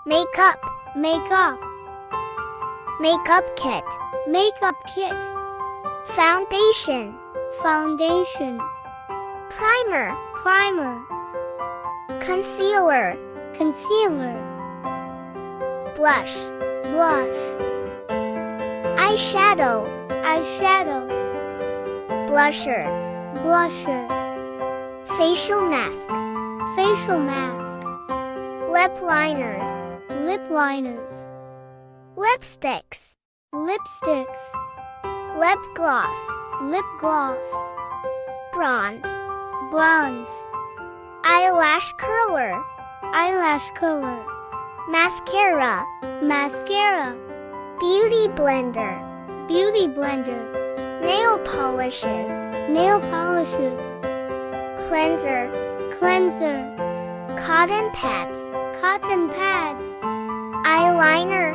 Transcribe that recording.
makeup, makeup, makeup kit, makeup kit, foundation, foundation, primer, primer, concealer, concealer, blush, blush, eyeshadow, eyeshadow, blusher, blusher, facial mask, facial mask, lip liners, lip liners, lipsticks, lipsticks, lip gloss, lip gloss, bronze, bronze, eyelash curler, eyelash curler, mascara, mascara, beauty blender, beauty blender, nail polishes, nail polishes, cleanser, cleanser, cotton pads, cotton pads, eyeliner